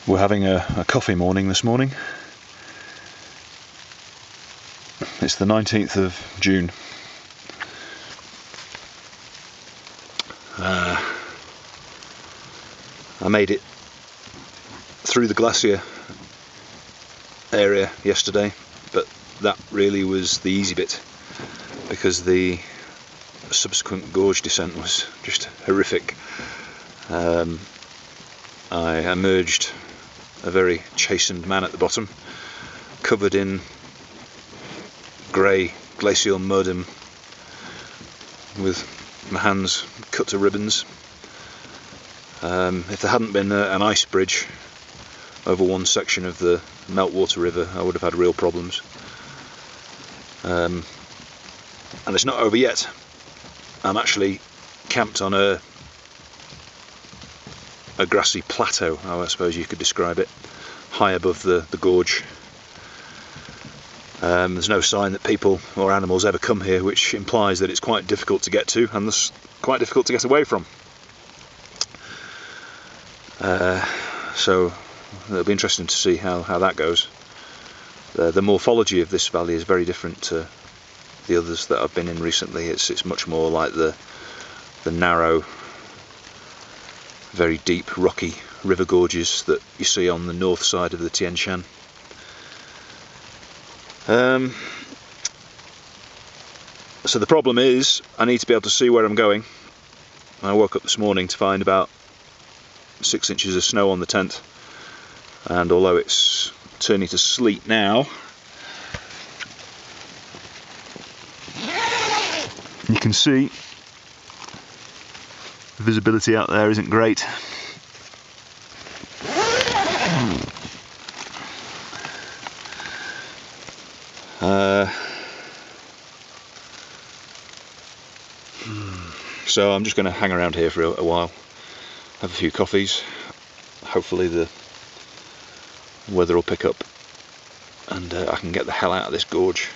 We're having a coffee morning this morning. It's the 19th of June. I made it through the glacier area yesterday, but that really was the easy bit because the subsequent gorge descent was just horrific. I emerged a very chastened man at the bottom, covered in grey glacial mud and with my hands cut to ribbons. If there hadn't been an ice bridge over one section of the meltwater river, I would have had real problems. And it's not over yet. I'm actually camped on a grassy plateau, I suppose you could describe it, high above the gorge. There's no sign that people or animals ever come here, which implies that it's quite difficult to get to and thus quite difficult to get away from. So it'll be interesting to see how that goes. The morphology of this valley is very different to the others that I've been in recently. It's much more like the narrow, very deep, rocky river gorges that you see on the north side of the Tian Shan. So the problem is, I need to be able to see where I'm going. I woke up this morning to find about 6 inches of snow on the tent, and although it's turning to sleet now, you can see the visibility out there isn't great. So I'm just going to hang around here for a while, have a few coffees. Hopefully the weather will pick up and I can get the hell out of this gorge.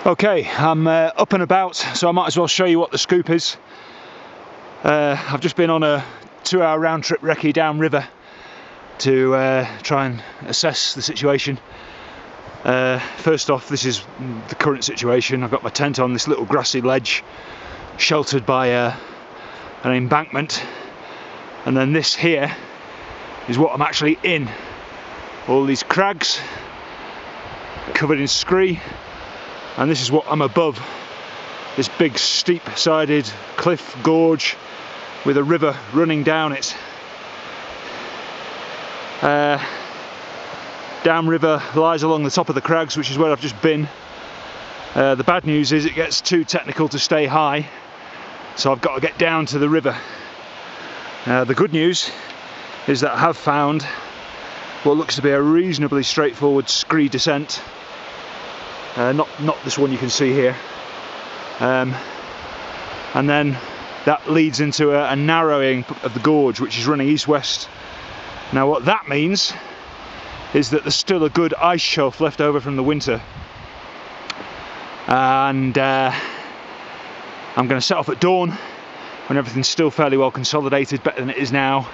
Okay, I'm up and about, so I might as well show you what the scoop is. I've just been on a 2-hour round trip recce downriver to try and assess the situation. First off, this is the current situation. I've got my tent on this little grassy ledge sheltered by an embankment, and then this here is what I'm actually in. All these crags covered in scree, and this is what I'm above, this big steep sided cliff gorge with a river running down it. Downriver lies along the top of the crags, which is where I've just been. The bad news is it gets too technical to stay high, so I've got to get down to the river. The good news is that I have found what looks to be a reasonably straightforward scree descent. Not this one you can see here. And then that leads into a narrowing of the gorge, which is running east-west. Now what that means is that there's still a good ice shelf left over from the winter, and I'm going to set off at dawn when everything's still fairly well consolidated, better than it is now,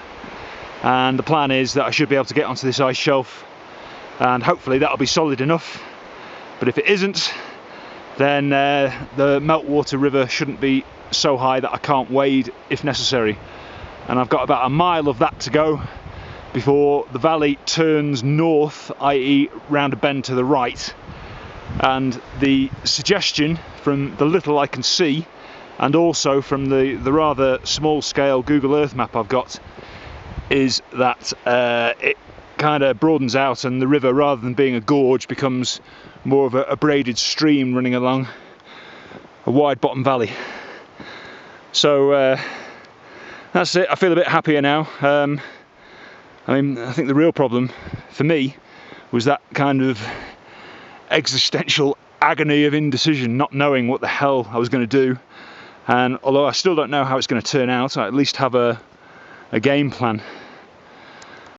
and the plan is that I should be able to get onto this ice shelf and hopefully that'll be solid enough. But if it isn't, then the meltwater river shouldn't be so high that I can't wade if necessary, and I've got about a mile of that to go before the valley turns north, i.e. round a bend to the right. And the suggestion from the little I can see, and also from the rather small scale Google Earth map I've got, is that it kind of broadens out and the river, rather than being a gorge, becomes more of a braided stream running along a wide bottom valley. So that's it. I feel a bit happier now. I mean, I think the real problem for me was that kind of existential agony of indecision, not knowing what the hell I was going to do. And although I still don't know how it's going to turn out, I at least have a game plan.